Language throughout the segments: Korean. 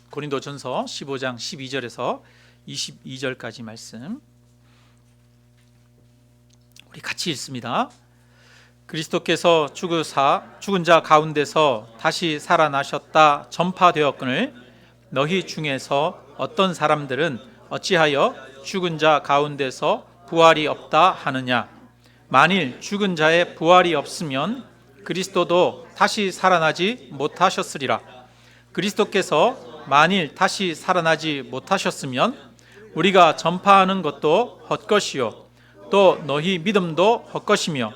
고린도전서 15장 12절에서 22절까지 말씀 우리 같이 읽습니다. 그리스도께서 죽은 자 가운데서 다시 살아나셨다 전파되었거늘 너희 중에서 어떤 사람들은 어찌하여 죽은 자 가운데서 부활이 없다 하느냐. 만일 죽은 자의 부활이 없으면 그리스도도 다시 살아나지 못하셨으리라. 그리스도께서 만일 다시 살아나지 못하셨으면 우리가 전파하는 것도 헛것이요 또 너희 믿음도 헛것이며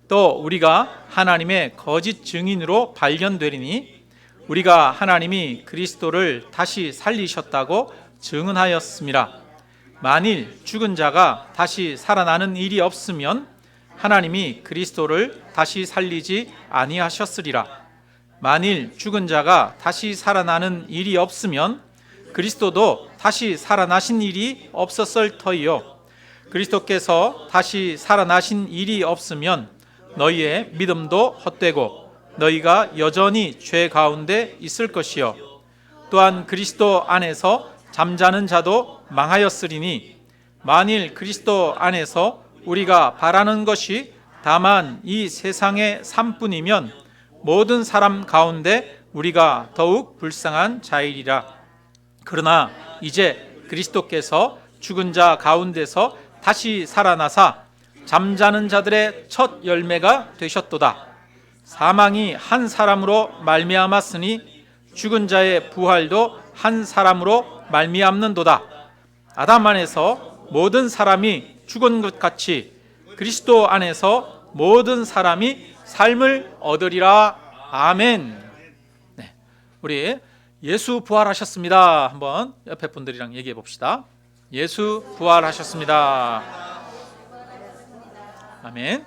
또 우리가 하나님의 거짓 증인으로 발견되리니 우리가 하나님이 그리스도를 다시 살리셨다고 증언하였음이라. 만일 죽은 자가 다시 살아나는 일이 없으면 하나님이 그리스도를 다시 살리지 아니하셨으리라. 만일 죽은 자가 다시 살아나는 일이 없으면 그리스도도 다시 살아나신 일이 없었을 터이요 그리스도께서 다시 살아나신 일이 없으면 너희의 믿음도 헛되고 너희가 여전히 죄 가운데 있을 것이요 또한 그리스도 안에서 잠자는 자도 망하였으리니 만일 그리스도 안에서 우리가 바라는 것이 다만 이 세상의 삶뿐이면 모든 사람 가운데 우리가 더욱 불쌍한 자이리라. 그러나 이제 그리스도께서 죽은 자 가운데서 다시 살아나사 잠자는 자들의 첫 열매가 되셨도다. 사망이 한 사람으로 말미암았으니 죽은 자의 부활도 한 사람으로 말미암는도다. 아담 안에서 모든 사람이 죽은 것 같이 그리스도 안에서 모든 사람이 삶을 얻으리라. 아멘. 네, 우리 예수 부활하셨습니다. 한번 옆에 분들이랑 얘기해 봅시다. 예수 부활하셨습니다. 아멘.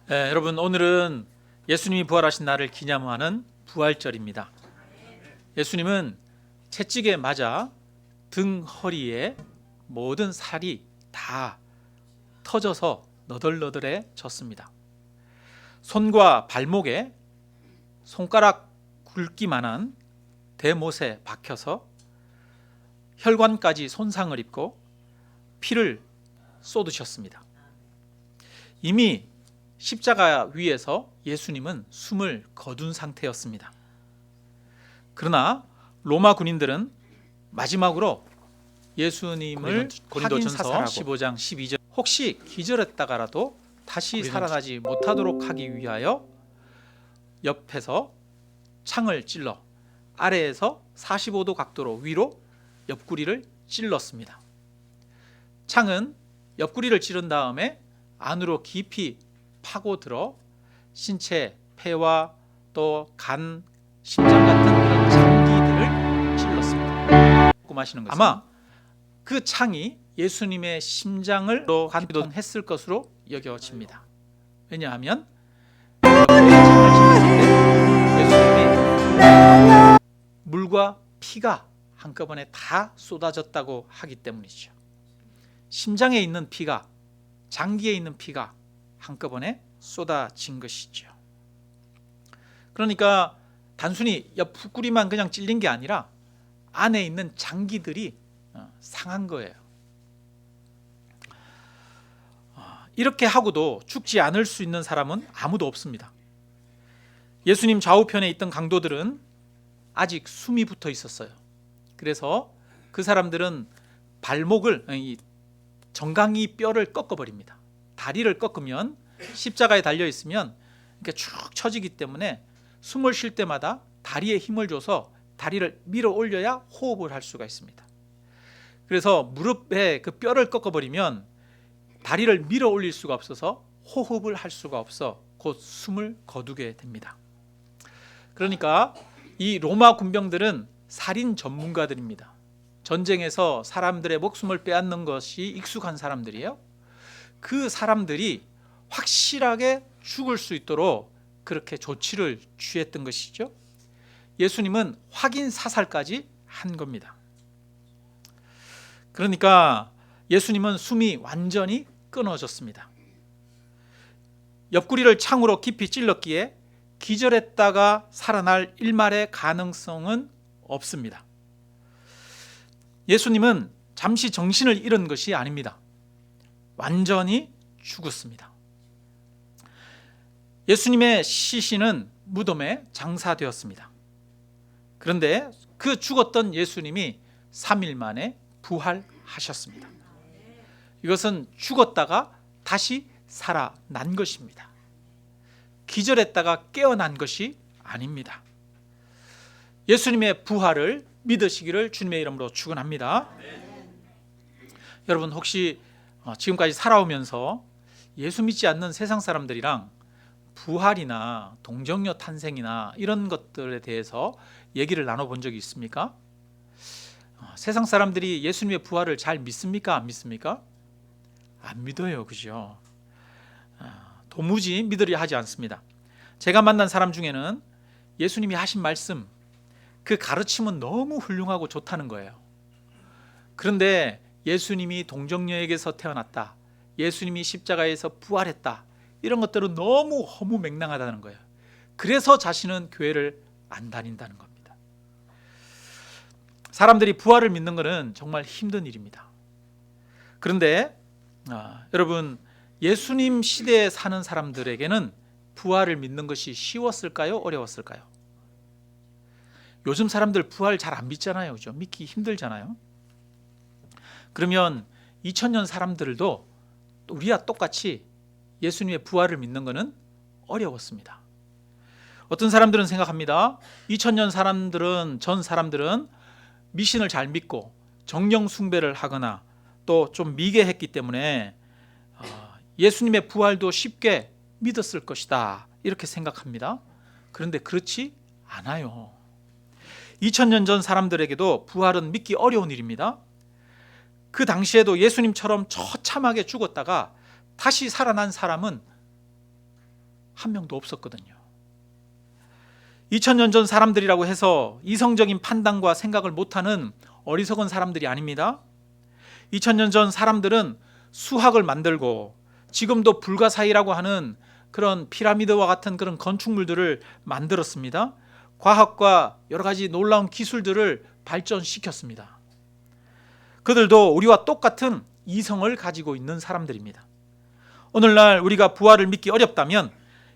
네, 여러분 오늘은 예수님이 부활하신 날을 기념하는 부활절입니다. 예수님은 채찍에 맞아 등 허리에 모든 살이 다 터져서 너덜너덜해졌습니다. 손과 발목에 손가락 굵기만한 대못에 박혀서 혈관까지 손상을 입고 피를 쏟으셨습니다. 이미 십자가 위에서 예수님은 숨을 거둔 상태였습니다. 그러나 로마 군인들은 마지막으로 예수님을 고린도전서 15장 12절 혹시 기절했다가라도 다시 살아나지 못하도록 하기 위하여 옆에서 창을 찔러 아래에서 45도 각도로 위로 옆구리를 찔렀습니다. 창은 옆구리를 찌른 다음에 안으로 깊이 파고들어 신체, 폐와 또 간, 심장 같은 그런 장기들을 찔렀습니다. 아마 그 창이 예수님의 심장을 관통했을 것으로 여겨집니다. 왜냐하면 예수님이 물과 피가 한꺼번에 다 쏟아졌다고 하기 때문이죠. 심장에 있는 피가, 장기에 있는 피가 한꺼번에 쏟아진 것이죠. 그러니까 단순히 옆구리만 그냥 찔린 게 아니라 안에 있는 장기들이 상한 거예요. 이렇게 하고도 죽지 않을 수 있는 사람은 아무도 없습니다. 예수님 좌우편에 있던 강도들은 아직 숨이 붙어 있었어요. 그래서 그 사람들은 발목을, 정강이 뼈를 꺾어버립니다. 다리를 꺾으면 십자가에 달려 있으면 이렇게 쭉 처지기 때문에 숨을 쉴 때마다 다리에 힘을 줘서 다리를 밀어 올려야 호흡을 할 수가 있습니다. 그래서 무릎에 그 뼈를 꺾어버리면 다리를 밀어 올릴 수가 없어서 호흡을 할 수가 없어 곧 숨을 거두게 됩니다. 그러니까 이 로마 군병들은 살인 전문가들입니다. 전쟁에서 사람들의 목숨을 빼앗는 것이 익숙한 사람들이에요. 그 사람들이 확실하게 죽을 수 있도록 그렇게 조치를 취했던 것이죠. 예수님은 확인 사살까지 한 겁니다. 그러니까 예수님은 숨이 완전히 끊어졌습니다. 옆구리를 창으로 깊이 찔렀기에 기절했다가 살아날 일말의 가능성은 없습니다. 예수님은 잠시 정신을 잃은 것이 아닙니다. 완전히 죽었습니다. 예수님의 시신은 무덤에 장사되었습니다. 그런데 그 죽었던 예수님이 3일 만에 부활하셨습니다. 이것은 죽었다가 다시 살아난 것입니다. 기절했다가 깨어난 것이 아닙니다. 예수님의 부활을 믿으시기를 주님의 이름으로 축원합니다. 여러분, 혹시 지금까지 살아오면서 예수 믿지 않는 세상 사람들이랑 부활이나 동정녀 탄생이나 이런 것들에 대해서 얘기를 나눠본 적이 있습니까? 세상 사람들이 예수님의 부활을 잘 믿습니까? 안 믿습니까? 안 믿어요. 그죠? 도무지 믿으려 하지 않습니다. 제가 만난 사람 중에는 예수님이 하신 말씀, 그 가르침은 너무 훌륭하고 좋다는 거예요. 그런데 예수님이 동정녀에게서 태어났다, 예수님이 십자가에서 부활했다, 이런 것들은 너무 허무맹랑하다는 거예요. 그래서 자신은 교회를 안 다닌다는 겁니다. 사람들이 부활을 믿는 것은 정말 힘든 일입니다. 그런데 여러분, 예수님 시대에 사는 사람들에게는 부활을 믿는 것이 쉬웠을까요? 어려웠을까요? 요즘 사람들 부활 잘 안 믿잖아요. 그죠? 믿기 힘들잖아요. 그러면 2000년 사람들도 우리와 똑같이 예수님의 부활을 믿는 것은 어려웠습니다. 어떤 사람들은 생각합니다. 2000년 사람들은, 전 사람들은 미신을 잘 믿고 정령 숭배를 하거나 또 좀 미개했기 때문에 예수님의 부활도 쉽게 믿었을 것이다, 이렇게 생각합니다. 그런데 그렇지 않아요. 2000년 전 사람들에게도 부활은 믿기 어려운 일입니다. 그 당시에도 예수님처럼 처참하게 죽었다가 다시 살아난 사람은 한 명도 없었거든요. 2000년 전 사람들이라고 해서 이성적인 판단과 생각을 못하는 어리석은 사람들이 아닙니다. 2000년 전 사람들은 수학을 만들고 지금도 불가사의라고 하는 그런 피라미드와 같은 그런 건축물들을 만들었습니다. 과학과 여러 가지 놀라운 기술들을 발전시켰습니다. 그들도 우리와 똑같은 이성을 가지고 있는 사람들입니다. 오늘날 우리가 부활을 믿기 어렵다면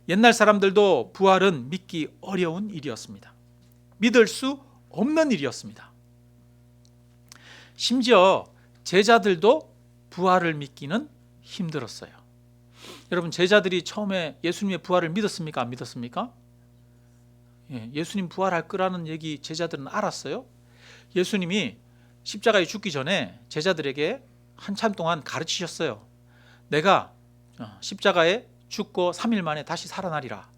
옛날 사람들도 부활은 믿기 어려운 일이었습니다. 믿을 수 없는 일이었습니다. 심지어 제자들도 부활을 믿기는 힘들었어요. 여러분, 제자들이 처음에 예수님의 부활을 믿었습니까? 안 믿었습니까? 예수님 부활할 거라는 얘기 제자들은 알았어요. 예수님이 십자가에 죽기 전에 제자들에게 한참 동안 가르치셨어요. 내가 십자가에 죽고 3일 만에 다시 살아나리라.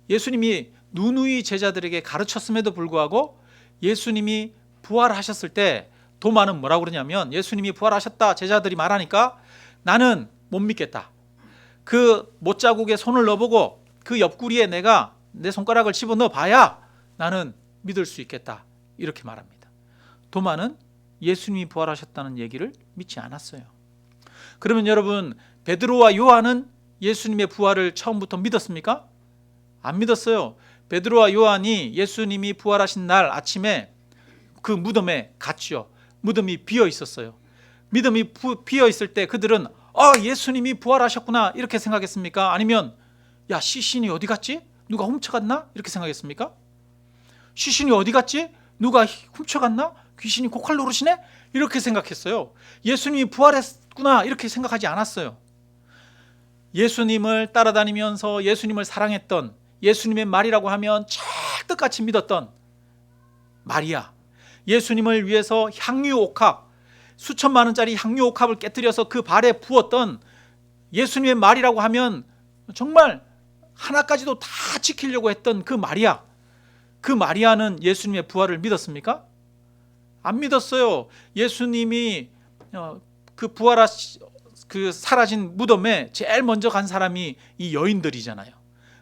예수님이 누누이 제자들에게 가르쳤음에도 불구하고 예수님이 부활하셨을 때 도마는 뭐라고 그러냐면, 예수님이 부활하셨다 제자들이 말하니까 나는 못 믿겠다. 그 못자국에 손을 넣어보고 그 옆구리에 내가 내 손가락을 집어넣어 봐야 나는 믿을 수 있겠다, 이렇게 말합니다. 도마는 예수님이 부활하셨다는 얘기를 믿지 않았어요. 그러면 여러분, 베드로와 요한은 예수님의 부활을 처음부터 믿었습니까? 안 믿었어요. 베드로와 요한이 예수님이 부활하신 날 아침에 그 무덤에 갔죠. 무덤이 비어 있었어요. 무덤이 비어 있을 때 그들은 예수님이 부활하셨구나, 이렇게 생각했습니까? 아니면 야, 시신이 어디 갔지? 누가 훔쳐갔나? 이렇게 생각했습니까? 시신이 어디 갔지? 누가 훔쳐갔나? 귀신이 고칼 노릇이네? 이렇게 생각했어요. 예수님이 부활했구나, 이렇게 생각하지 않았어요. 예수님을 따라다니면서 예수님을 사랑했던, 예수님의 말이라고 하면 찰떡같이 믿었던 마리아, 예수님을 위해서 향유옥합, 수천만 원짜리 향유옥합을 깨뜨려서 그 발에 부었던, 예수님의 말이라고 하면 정말 하나까지도 다 지키려고 했던 그 마리아, 그 마리아는 예수님의 부활을 믿었습니까? 안 믿었어요. 예수님이 그 사라진 무덤에 제일 먼저 간 사람이 이 여인들이잖아요.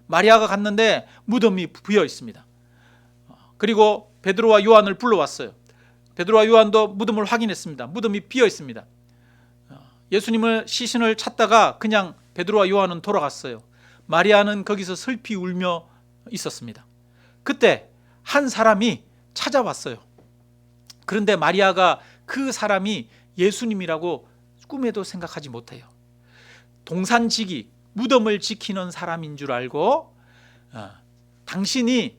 마리아가 갔는데 무덤이 비어 있습니다. 그리고 베드로와 요한을 불러왔어요. 베드로와 요한도 무덤을 확인했습니다. 무덤이 비어 있습니다. 예수님을 시신을 찾다가 그냥 베드로와 요한은 돌아갔어요. 마리아는 거기서 슬피 울며 있었습니다. 그때 한 사람이 찾아왔어요. 그런데 마리아가 그 사람이 예수님이라고 꿈에도 생각하지 못해요. 동산지기, 무덤을 지키는 사람인 줄 알고 당신이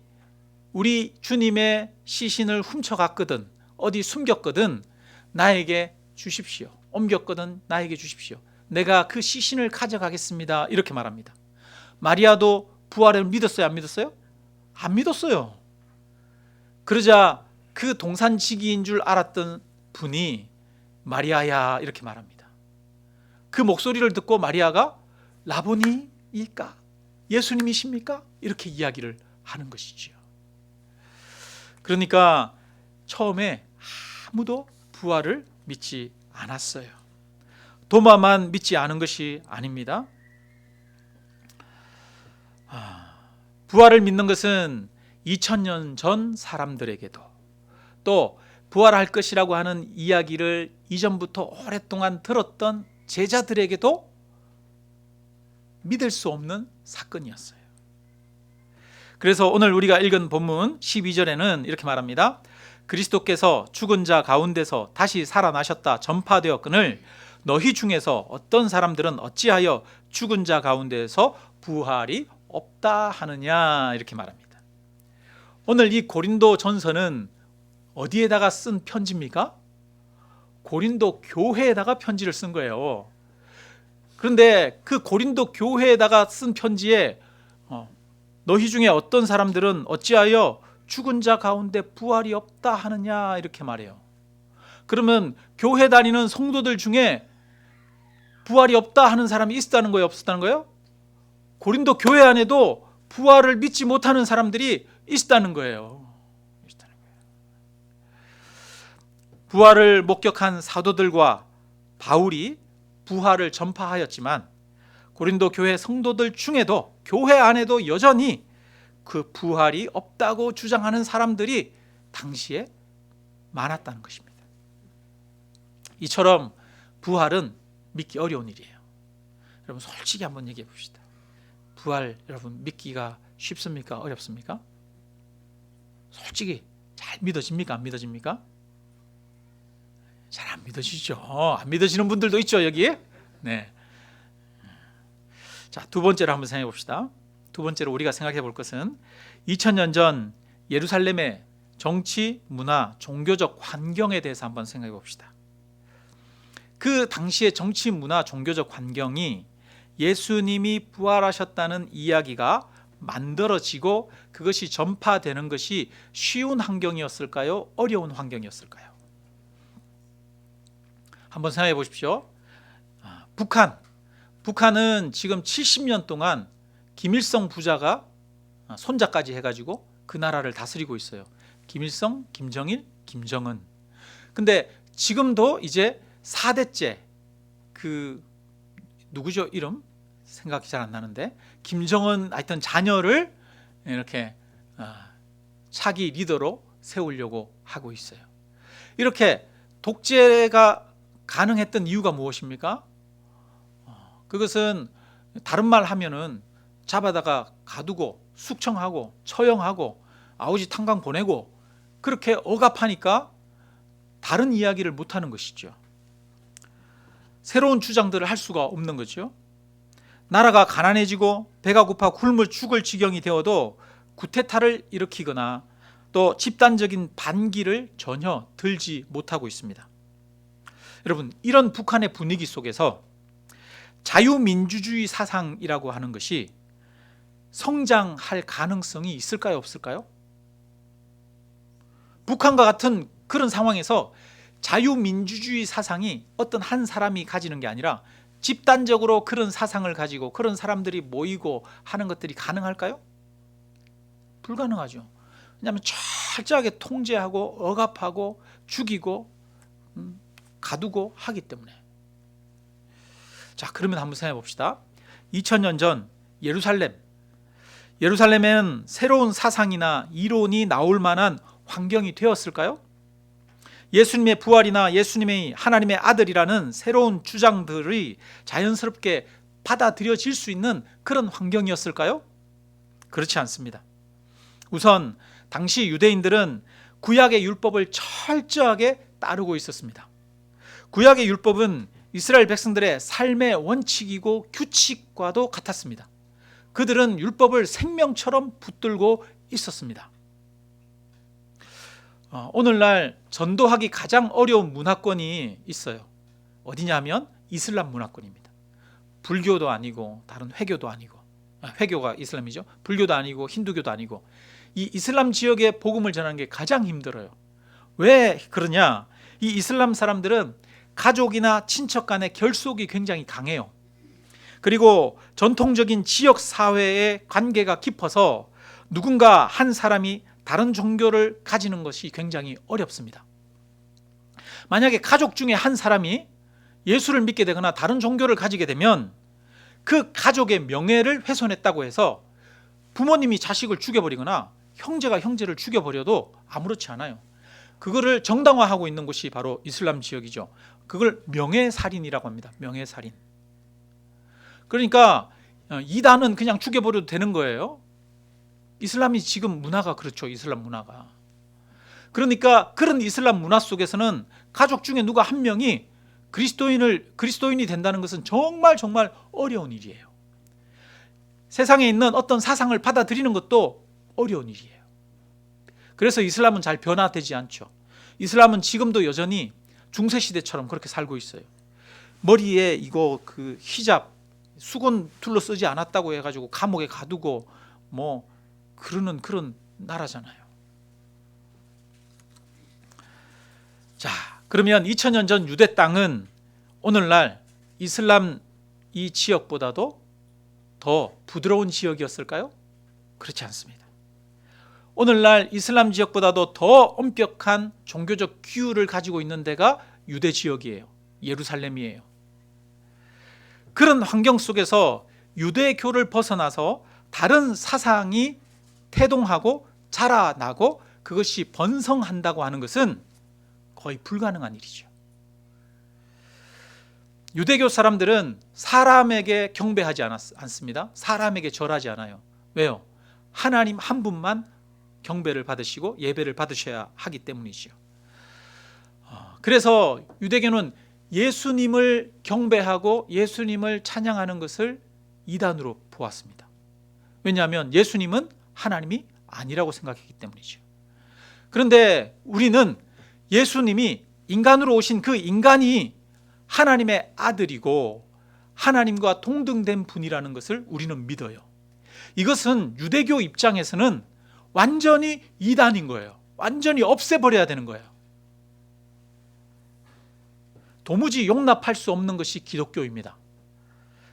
우리 주님의 시신을 훔쳐갔거든, 어디 숨겼거든 나에게 주십시오. 옮겼거든 나에게 주십시오. 내가 그 시신을 가져가겠습니다. 이렇게 말합니다. 마리아도 부활을 믿었어요? 안 믿었어요? 안 믿었어요. 그러자 그 동산지기인 줄 알았던 분이 마리아야 이렇게 말합니다. 그 목소리를 듣고 마리아가 라보니일까? 예수님이십니까? 이렇게 이야기를 하는 것이지요. 그러니까 처음에 아무도 부활을 믿지 않았어요. 도마만 믿지 않은 것이 아닙니다. 부활을 믿는 것은 2000년 전 사람들에게도, 또 부활할 것이라고 하는 이야기를 이전부터 오랫동안 들었던 제자들에게도 믿을 수 없는 사건이었어요. 그래서 오늘 우리가 읽은 본문 12절에는 이렇게 말합니다. 그리스도께서 죽은 자 가운데서 다시 살아나셨다 전파되었거늘 너희 중에서 어떤 사람들은 어찌하여 죽은 자 가운데서 부활이 없다 하느냐 이렇게 말합니다. 오늘 이 고린도 전서는 어디에다가 쓴 편지입니까? 고린도 교회에다가 편지를 쓴 거예요. 그런데 그 고린도 교회에다가 쓴 편지에 너희 중에 어떤 사람들은 어찌하여 죽은 자 가운데 부활이 없다 하느냐 이렇게 말해요. 그러면 교회 다니는 성도들 중에 부활이 없다 하는 사람이 있었다는 거예요? 없었다는 거예요? 고린도 교회 안에도 부활을 믿지 못하는 사람들이 있었다는 거예요. 부활을 목격한 사도들과 바울이 부활을 전파하였지만 고린도 교회 성도들 중에도, 교회 안에도 여전히 그 부활이 없다고 주장하는 사람들이 당시에 많았다는 것입니다. 이처럼 부활은 믿기 어려운 일이에요. 여러분 솔직히 한번 얘기해 봅시다. 부활 여러분 믿기가 쉽습니까? 어렵습니까? 솔직히 잘 믿어집니까? 안 믿어집니까? 잘 안 믿어지죠. 안 믿어지는 분들도 있죠, 여기에. 네. 자, 두 번째로 한번 생각해 봅시다. 두 번째로 우리가 생각해 볼 것은 2000년 전 예루살렘의 정치, 문화, 종교적 환경에 대해서 한번 생각해 봅시다. 그 당시의 정치, 문화, 종교적 환경이 예수님이 부활하셨다는 이야기가 만들어지고 그것이 전파되는 것이 쉬운 환경이었을까요? 어려운 환경이었을까요? 한번 생각해 보십시오. 북한은 지금 70년 동안 김일성 부자가 손자까지 해가지고 그 나라를 다스리고 있어요. 김일성, 김정일, 김정은. 근데 지금도 이제 4대째 그 누구죠? 이름 생각이 잘 안 나는데 김정은 하여튼 자녀를 이렇게 차기 리더로 세우려고 하고 있어요. 이렇게 독재가 가능했던 이유가 무엇입니까? 그것은 다른 말 하면은 잡아다가 가두고 숙청하고 처형하고 아우지 탄광 보내고 그렇게 억압하니까 다른 이야기를 못하는 것이죠. 새로운 주장들을 할 수가 없는 거죠. 나라가 가난해지고 배가 고파 굶어 죽을 지경이 되어도 구테타를 일으키거나 또 집단적인 반기를 전혀 들지 못하고 있습니다. 여러분, 이런 북한의 분위기 속에서 자유민주주의 사상이라고 하는 것이 성장할 가능성이 있을까요? 없을까요? 북한과 같은 그런 상황에서 자유민주주의 사상이 어떤 한 사람이 가지는 게 아니라 집단적으로 그런 사상을 가지고 그런 사람들이 모이고 하는 것들이 가능할까요? 불가능하죠. 왜냐하면 철저하게 통제하고 억압하고 죽이고 가두고 하기 때문에. 자, 그러면 한번 생각해 봅시다. 2000년 전 예루살렘에는 새로운 사상이나 이론이 나올 만한 환경이 되었을까요? 예수님의 부활이나 예수님의 하나님의 아들이라는 새로운 주장들이 자연스럽게 받아들여질 수 있는 그런 환경이었을까요? 그렇지 않습니다. 우선 당시 유대인들은 구약의 율법을 철저하게 따르고 있었습니다. 구약의 율법은 이스라엘 백성들의 삶의 원칙이고 규칙과도 같았습니다. 그들은 율법을 생명처럼 붙들고 있었습니다. 오늘날 전도하기 가장 어려운 문화권이 있어요. 어디냐면 이슬람 문화권입니다. 불교도 아니고 다른 회교도 아니고, 회교가 이슬람이죠. 불교도 아니고 힌두교도 아니고, 이 이슬람 지역에 복음을 전하는 게 가장 힘들어요. 왜 그러냐? 이 이슬람 사람들은 가족이나 친척 간의 결속이 굉장히 강해요. 그리고 전통적인 지역 사회의 관계가 깊어서 누군가 한 사람이 다른 종교를 가지는 것이 굉장히 어렵습니다. 만약에 가족 중에 한 사람이 예수를 믿게 되거나 다른 종교를 가지게 되면 그 가족의 명예를 훼손했다고 해서 부모님이 자식을 죽여버리거나 형제가 형제를 죽여버려도 아무렇지 않아요. 그거를 정당화하고 있는 곳이 바로 이슬람 지역이죠. 그걸 명예살인이라고 합니다. 명예살인. 그러니까 이단은 그냥 죽여버려도 되는 거예요. 이슬람이 지금 문화가 그렇죠. 이슬람 문화가. 그러니까 그런 이슬람 문화 속에서는 가족 중에 누가 한 명이 그리스도인이 된다는 것은 정말 어려운 일이에요. 세상에 있는 어떤 사상을 받아들이는 것도 어려운 일이에요. 그래서 이슬람은 잘 변화되지 않죠. 이슬람은 지금도 여전히 중세시대처럼 그렇게 살고 있어요. 머리에 이거 그 히잡 수건 둘러쓰지 않았다고 해가지고 감옥에 가두고 뭐 그러는 그런 나라잖아요. 자, 그러면 2000년 전 유대 땅은 오늘날 이슬람 이 지역보다도 더 부드러운 지역이었을까요? 그렇지 않습니다. 오늘날 이슬람 지역보다도 더 엄격한 종교적 규율을 가지고 있는 데가 유대 지역이에요. 예루살렘이에요. 그런 환경 속에서 유대교를 벗어나서 다른 사상이 태동하고 자라나고 그것이 번성한다고 하는 것은 거의 불가능한 일이죠. 유대교 사람들은 사람에게 경배하지 않습니다. 사람에게 절하지 않아요. 왜요? 하나님 한 분만 경배를 받으시고 예배를 받으셔야 하기 때문이죠. 그래서 유대교는 예수님을 경배하고 예수님을 찬양하는 것을 이단으로 보았습니다. 왜냐하면 예수님은 하나님이 아니라고 생각했기 때문이죠. 그런데 우리는 예수님이 인간으로 오신 그 인간이 하나님의 아들이고 하나님과 동등된 분이라는 것을 우리는 믿어요. 이것은 유대교 입장에서는 완전히 이단인 거예요. 완전히 없애버려야 되는 거예요. 도무지 용납할 수 없는 것이 기독교입니다.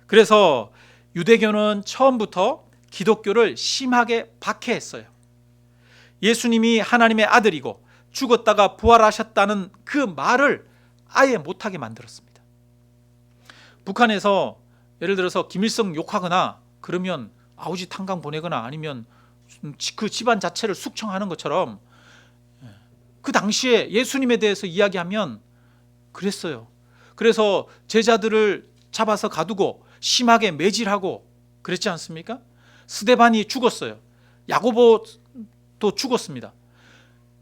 그래서 유대교는 처음부터 기독교를 심하게 박해했어요. 예수님이 하나님의 아들이고 죽었다가 부활하셨다는 그 말을 아예 못하게 만들었습니다. 북한에서 예를 들어서 김일성 욕하거나 그러면 아우지 탄광 보내거나 아니면 그 집안 자체를 숙청하는 것처럼 그 당시에 예수님에 대해서 이야기하면 그랬어요. 그래서 제자들을 잡아서 가두고 심하게 매질하고 그랬지 않습니까? 스데반이 죽었어요. 야고보도 죽었습니다.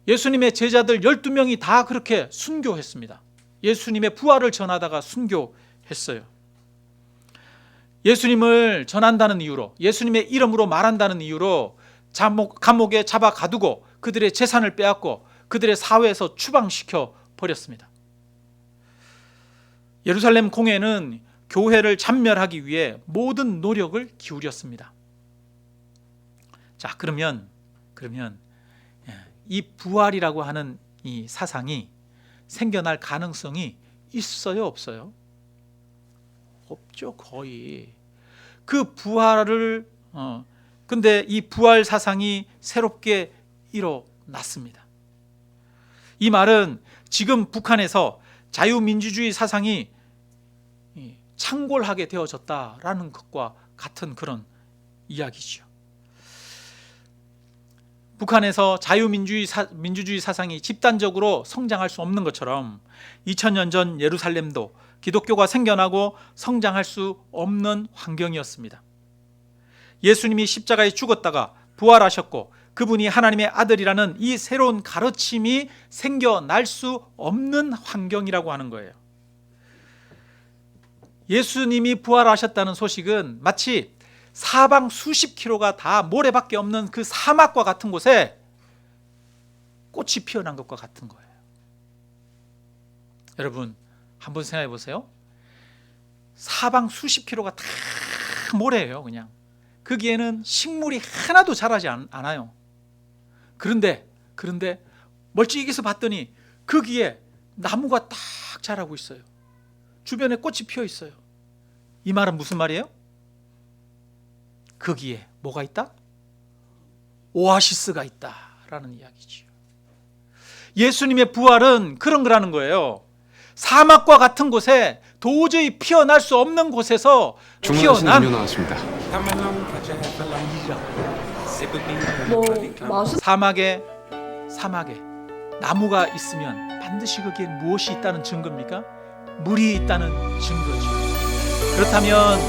예수님의 제자들 12명이 다 그렇게 순교했습니다. 예수님의 부활을 전하다가 순교했어요. 예수님을 전한다는 이유로, 예수님의 이름으로 말한다는 이유로 감옥에 잡아 가두고 그들의 재산을 빼앗고 그들의 사회에서 추방시켜 버렸습니다. 예루살렘 공회는 교회를 잔멸하기 위해 모든 노력을 기울였습니다. 자, 그러면 이 부활이라고 하는 이 사상이 생겨날 가능성이 있어요, 없어요? 없죠, 거의. 그 부활을 근데 이 부활 사상이 새롭게 일어났습니다. 이 말은 지금 북한에서 자유민주주의 사상이 창궐하게 되어졌다라는 것과 같은 그런 이야기죠. 북한에서 자유민주주의 사상이 집단적으로 성장할 수 없는 것처럼 2000년 전 예루살렘도 기독교가 생겨나고 성장할 수 없는 환경이었습니다. 예수님이 십자가에 죽었다가 부활하셨고 그분이 하나님의 아들이라는 이 새로운 가르침이 생겨날 수 없는 환경이라고 하는 거예요. 예수님이 부활하셨다는 소식은 마치 사방 수십 킬로가 다 모래밖에 없는 그 사막과 같은 곳에 꽃이 피어난 것과 같은 거예요. 여러분 한번 생각해 보세요. 사방 수십 킬로가 다 모래예요. 그냥 거기에는 식물이 하나도 자라지 않아요. 그런데 멀찍이서 봤더니 거기에 나무가 딱 자라고 있어요. 주변에 꽃이 피어 있어요. 이 말은 무슨 말이에요? 거기에 뭐가 있다? 오아시스가 있다라는 이야기죠. 예수님의 부활은 그런 거라는 거예요. 사막과 같은 곳에 도저히 피어날 수 없는 곳에서 피어난 사막에 나무가 있으면 반드시 거기에 무엇이 있다는 증거입니까? 물이 있다는 증거죠. 그렇다면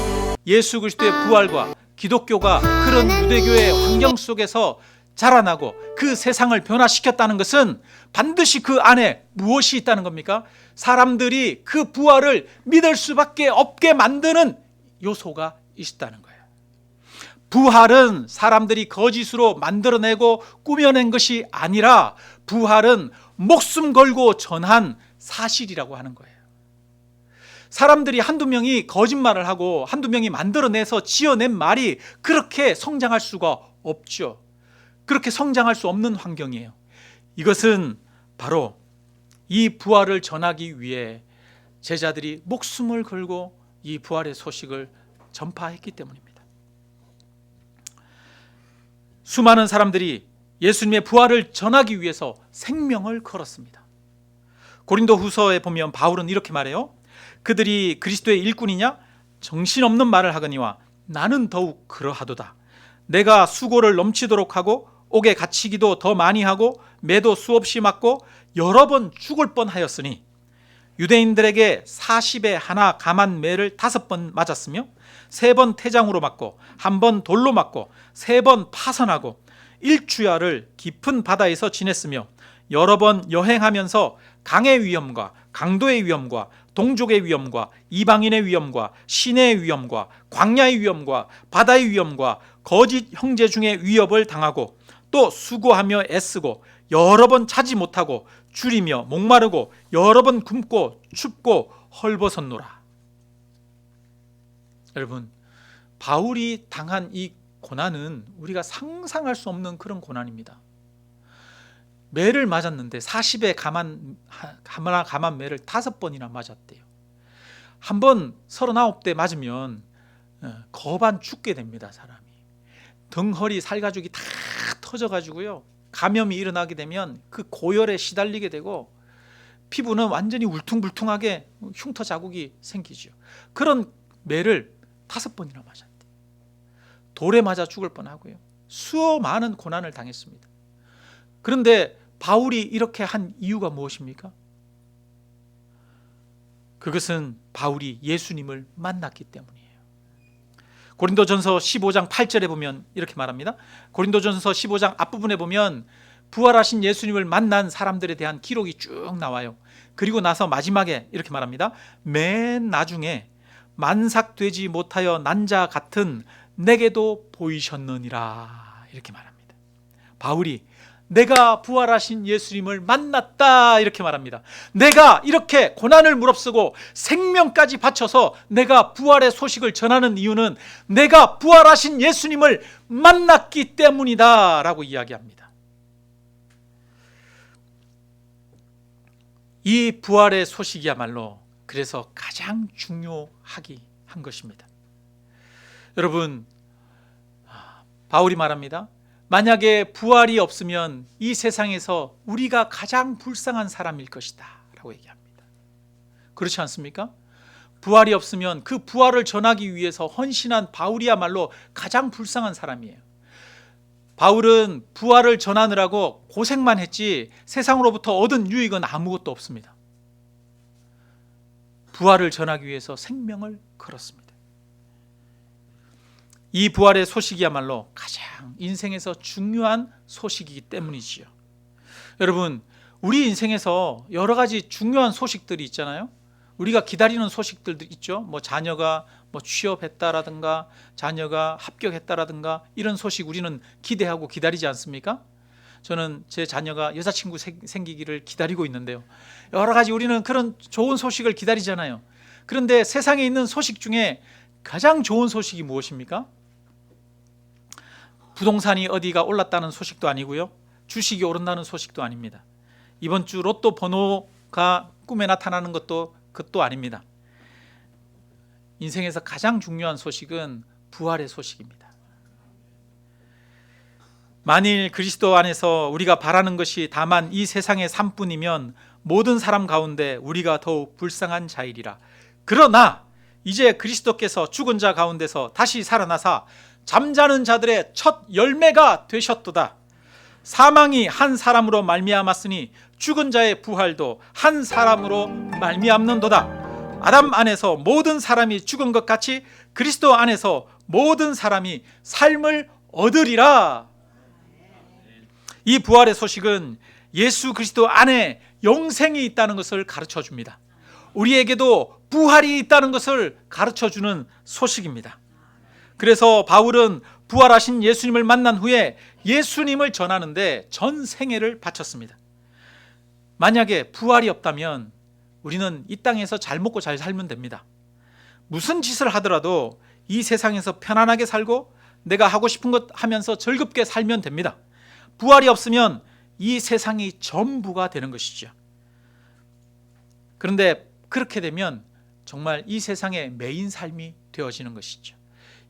예수 그리스도의 부활과 기독교가 그런 유대교의 환경 속에서 자라나고 그 세상을 변화시켰다는 것은 반드시 그 안에 무엇이 있다는 겁니까? 사람들이 그 부활을 믿을 수밖에 없게 만드는 요소가 있다는 거예요. 부활은 사람들이 거짓으로 만들어내고 꾸며낸 것이 아니라 부활은 목숨 걸고 전한 사실이라고 하는 거예요. 사람들이 한두 명이 거짓말을 하고 한두 명이 만들어내서 지어낸 말이 그렇게 성장할 수가 없죠. 그렇게 성장할 수 없는 환경이에요. 이것은 바로 이 부활을 전하기 위해 제자들이 목숨을 걸고 이 부활의 소식을 전파했기 때문입니다. 수많은 사람들이 예수님의 부활을 전하기 위해서 생명을 걸었습니다. 고린도 후서에 보면 바울은 이렇게 말해요. 그들이 그리스도의 일꾼이냐? 정신없는 말을 하거니와 나는 더욱 그러하도다. 내가 수고를 넘치도록 하고 옥에 갇히기도 더 많이 하고 매도 수없이 맞고 여러 번 죽을 뻔하였으니 유대인들에게 40에 하나 감한 매를 5번 맞았으며 3번 태장으로 맞고 1번 돌로 맞고 3번 파선하고 일주야를 깊은 바다에서 지냈으며 여러 번 여행하면서 강의 위험과 강도의 위험과 동족의 위험과 이방인의 위험과 시내의 위험과 광야의 위험과 바다의 위험과 거짓 형제 중의 위협을 당하고 또 수고하며 애쓰고 여러 번 자지 못하고 줄이며 목마르고 여러 번 굶고 춥고 헐벗었노라. 여러분, 바울이 당한 이 고난은 우리가 상상할 수 없는 그런 고난입니다. 매를 맞았는데 40에 감한 매를 5번이나 맞았대요. 한 번 39대 맞으면 거반 죽게 됩니다. 사람이 덩허리 살가죽이 다 터져가지고요, 감염이 일어나게 되면 그 고열에 시달리게 되고 피부는 완전히 울퉁불퉁하게 흉터 자국이 생기죠. 그런 매를 5번이나 맞았대요. 돌에 맞아 죽을 뻔하고요, 수많은 고난을 당했습니다. 그런데 바울이 이렇게 한 이유가 무엇입니까? 그것은 바울이 예수님을 만났기 때문이에요. 고린도전서 15장 8절에 보면 이렇게 말합니다. 고린도전서 15장 앞부분에 보면 부활하신 예수님을 만난 사람들에 대한 기록이 쭉 나와요. 그리고 나서 마지막에 이렇게 말합니다. 맨 나중에 만삭되지 못하여 난 자 같은 내게도 보이셨느니라, 이렇게 말합니다. 바울이 내가 부활하신 예수님을 만났다, 이렇게 말합니다. 내가 이렇게 고난을 무릅쓰고 생명까지 바쳐서 내가 부활의 소식을 전하는 이유는 내가 부활하신 예수님을 만났기 때문이다 라고 이야기합니다. 이 부활의 소식이야말로 그래서 가장 중요하게 한 것입니다. 여러분, 바울이 말합니다. 만약에 부활이 없으면 이 세상에서 우리가 가장 불쌍한 사람일 것이다 라고 얘기합니다. 그렇지 않습니까? 부활이 없으면 그 부활을 전하기 위해서 헌신한 바울이야말로 가장 불쌍한 사람이에요. 바울은 부활을 전하느라고 고생만 했지 세상으로부터 얻은 유익은 아무것도 없습니다. 부활을 전하기 위해서 생명을 걸었습니다. 이 부활의 소식이야말로 가장 인생에서 중요한 소식이기 때문이지요. 여러분, 우리 인생에서 여러 가지 중요한 소식들이 있잖아요. 우리가 기다리는 소식들도 있죠. 뭐 자녀가 취업했다라든가 자녀가 합격했다라든가 이런 소식 우리는 기대하고 기다리지 않습니까? 저는 제 자녀가 여자친구 생기기를 기다리고 있는데요. 여러 가지 우리는 그런 좋은 소식을 기다리잖아요. 그런데 세상에 있는 소식 중에 가장 좋은 소식이 무엇입니까? 부동산이 어디가 올랐다는 소식도 아니고요. 주식이 오른다는 소식도 아닙니다. 이번 주 로또 번호가 꿈에 나타나는 그것도 아닙니다. 인생에서 가장 중요한 소식은 부활의 소식입니다. 만일 그리스도 안에서 우리가 바라는 것이 다만 이 세상의 삶뿐이면 모든 사람 가운데 우리가 더욱 불쌍한 자이리라. 그러나 이제 그리스도께서 죽은 자 가운데서 다시 살아나사 잠자는 자들의 첫 열매가 되셨도다. 사망이 한 사람으로 말미암았으니 죽은 자의 부활도 한 사람으로 말미암는도다. 아담 안에서 모든 사람이 죽은 것 같이 그리스도 안에서 모든 사람이 삶을 얻으리라. 이 부활의 소식은 예수 그리스도 안에 영생이 있다는 것을 가르쳐 줍니다. 우리에게도 부활이 있다는 것을 가르쳐 주는 소식입니다. 그래서 바울은 부활하신 예수님을 만난 후에 예수님을 전하는데 전 생애를 바쳤습니다. 만약에 부활이 없다면 우리는 이 땅에서 잘 먹고 잘 살면 됩니다. 무슨 짓을 하더라도 이 세상에서 편안하게 살고 내가 하고 싶은 것 하면서 즐겁게 살면 됩니다. 부활이 없으면 이 세상이 전부가 되는 것이죠. 그런데 그렇게 되면 정말 이 세상의 메인 삶이 되어지는 것이죠.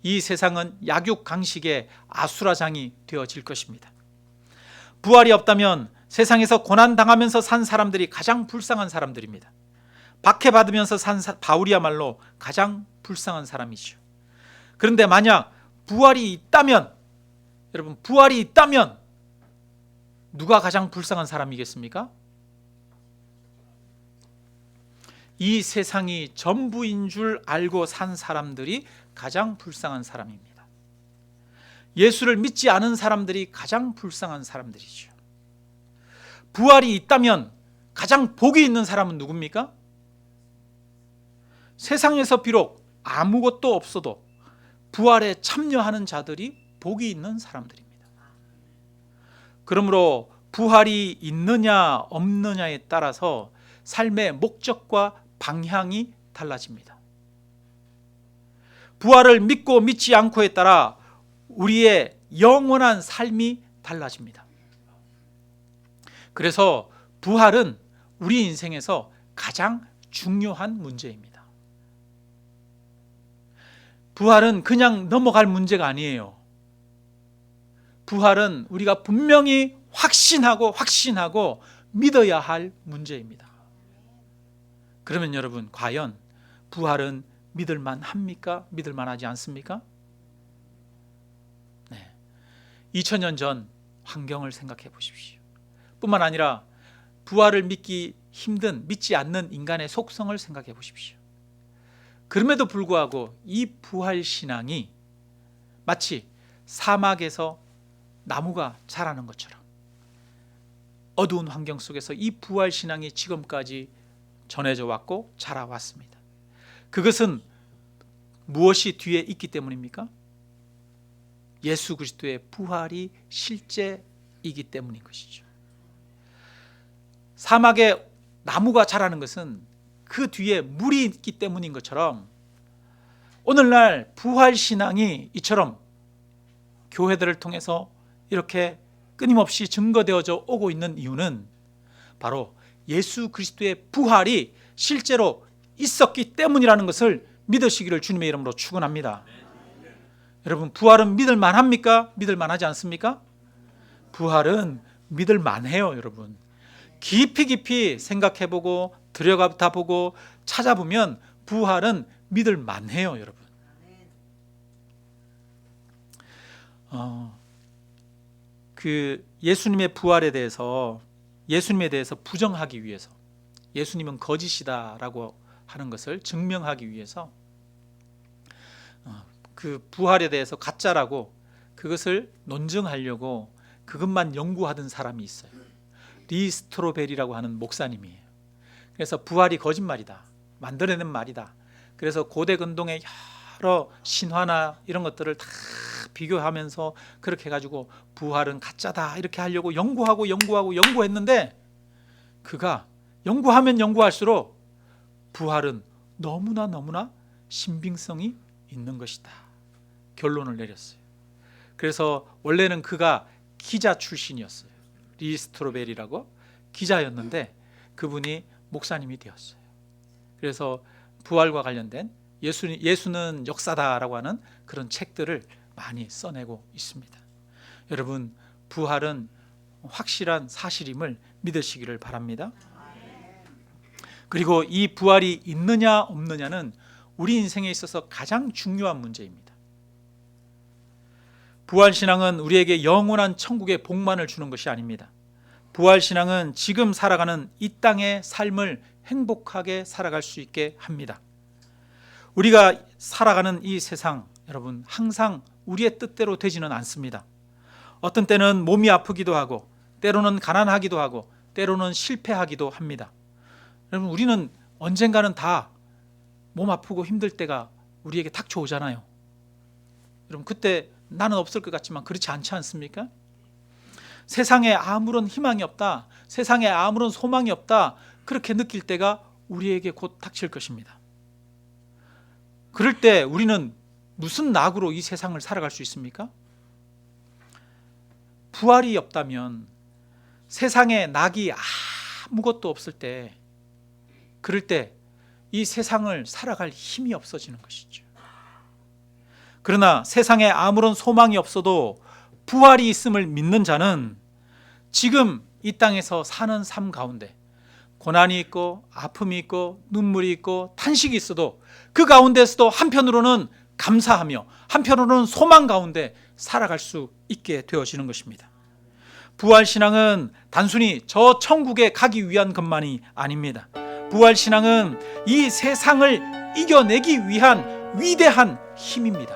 이 세상은 약육강식의 아수라장이 되어질 것입니다. 부활이 없다면 세상에서 고난당하면서 산 사람들이 가장 불쌍한 사람들입니다. 박해받으면서 산 바울이야말로 가장 불쌍한 사람이죠. 그런데 만약 부활이 있다면, 여러분, 부활이 있다면 누가 가장 불쌍한 사람이겠습니까? 이 세상이 전부인 줄 알고 산 사람들이 가장 불쌍한 사람입니다. 예수를 믿지 않은 사람들이 가장 불쌍한 사람들이죠. 부활이 있다면 가장 복이 있는 사람은 누굽니까? 세상에서 비록 아무것도 없어도 부활에 참여하는 자들이 복이 있는 사람들입니다. 그러므로 부활이 있느냐 없느냐에 따라서 삶의 목적과 방향이 달라집니다. 부활을 믿고 믿지 않고에 따라 우리의 영원한 삶이 달라집니다. 그래서 부활은 우리 인생에서 가장 중요한 문제입니다. 부활은 그냥 넘어갈 문제가 아니에요. 부활은 우리가 분명히 확신하고 믿어야 할 문제입니다. 그러면 여러분, 과연 부활은 믿을만 합니까? 믿을만 하지 않습니까? 네. 2000년 전 환경을 생각해 보십시오. 뿐만 아니라 부활을 믿지 않는 인간의 속성을 생각해 보십시오. 그럼에도 불구하고 이 부활 신앙이 마치 사막에서 나무가 자라는 것처럼 어두운 환경 속에서 이 부활 신앙이 지금까지 전해져 왔고 자라왔습니다. 그것은 무엇이 뒤에 있기 때문입니까? 예수 그리스도의 부활이 실제이기 때문인 것이죠. 사막에 나무가 자라는 것은 그 뒤에 물이 있기 때문인 것처럼 오늘날 부활 신앙이 이처럼 교회들을 통해서 이렇게 끊임없이 증거되어져 오고 있는 이유는 바로 예수 그리스도의 부활이 실제로 있었기 때문이라는 것을 믿으시기를 주님의 이름으로 축원합니다. 여러분, 부활은 믿을 만합니까? 믿을 만하지 않습니까? 부활은 믿을 만해요. 여러분, 깊이 생각해보고 들여다보고 찾아보면 부활은 믿을 만해요. 여러분, 예수님의 부활에 대해서 부정하기 위해서, 예수님은 거짓이다라고 하는 것을 증명하기 위해서 그 부활에 대해서 가짜라고 그것을 논증하려고 그것만 연구하던 사람이 있어요. 리 스트로벨이라고 하는 목사님이에요. 그래서 부활이 거짓말이다, 만들어낸 말이다. 그래서 고대 근동의 여러 신화나 이런 것들을 다 비교하면서 그렇게 해가지고 부활은 가짜다 이렇게 하려고 연구했는데, 그가 연구하면 연구할수록 부활은 너무나 신빙성이 있는 것이다 결론을 내렸어요. 그래서 원래는 그가 기자 출신이었어요. 리 스트로벨이라고 기자였는데 그분이 목사님이 되었어요. 그래서 부활과 관련된 예수는 역사다라고 하는 그런 책들을 많이 써내고 있습니다. 여러분, 부활은 확실한 사실임을 믿으시기를 바랍니다. 그리고 이 부활이 있느냐 없느냐는 우리 인생에 있어서 가장 중요한 문제입니다. 부활신앙은 우리에게 영원한 천국의 복만을 주는 것이 아닙니다. 부활신앙은 지금 살아가는 이 땅의 삶을 행복하게 살아갈 수 있게 합니다. 우리가 살아가는 이 세상, 여러분, 항상 우리의 뜻대로 되지는 않습니다. 어떤 때는 몸이 아프기도 하고, 때로는 가난하기도 하고, 때로는 실패하기도 합니다. 여러분, 우리는 언젠가는 다 몸 아프고 힘들 때가 우리에게 닥쳐오잖아요. 여러분, 그때 나는 없을 것 같지만 그렇지 않지 않습니까? 세상에 아무런 희망이 없다, 세상에 아무런 소망이 없다, 그렇게 느낄 때가 우리에게 곧 닥칠 것입니다. 그럴 때 우리는 무슨 낙으로 이 세상을 살아갈 수 있습니까? 부활이 없다면, 세상에 낙이 아무것도 없을 때, 그럴 때 이 세상을 살아갈 힘이 없어지는 것이죠. 그러나 세상에 아무런 소망이 없어도 부활이 있음을 믿는 자는 지금 이 땅에서 사는 삶 가운데 고난이 있고 아픔이 있고 눈물이 있고 탄식이 있어도 그 가운데서도 한편으로는 감사하며 한편으로는 소망 가운데 살아갈 수 있게 되어지는 것입니다. 부활신앙은 단순히 저 천국에 가기 위한 것만이 아닙니다. 부활신앙은 이 세상을 이겨내기 위한 위대한 힘입니다.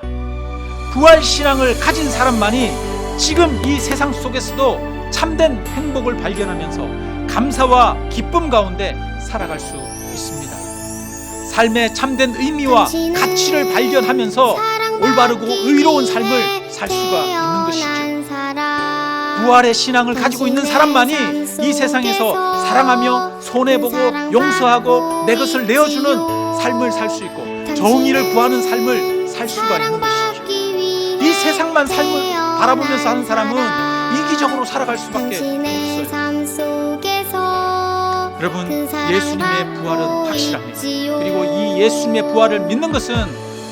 부활신앙을 가진 사람만이 지금 이 세상 속에서도 참된 행복을 발견하면서 감사와 기쁨 가운데 살아갈 수 있습니다. 삶의 참된 의미와 가치를 발견하면서 올바르고 의로운 삶을 살 수가 있는 것이죠. 부활의 신앙을 가지고 있는 사람만이 이 세상에서 사랑하며 손해보고 용서하고 내 것을 내어주는 삶을 살 수 있고 정의를 구하는 삶을 살 수가 있는 것이죠. 이 세상만 삶을 바라보면서 사는 사람은 이기적으로 살아갈 수밖에 없어요. 여러분, 예수님의 부활은 확실합니다. 그리고 이 예수님의 부활을 믿는 것은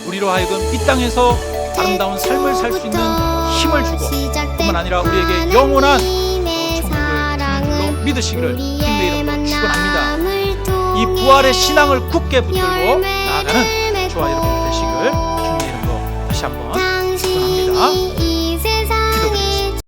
우리로 하여금 이 땅에서 아름다운 삶을 살 수 있는 힘을 주고 뿐만 아니라 우리에게 영원한 천국을 주는 줄로 믿으시기를 주님의 이름으로 축원합니다. 이 부활의 신앙을 굳게 붙들고 나아가는 저와 여러분 되시길 주님의 이름으로 다시 한번 축원합니다.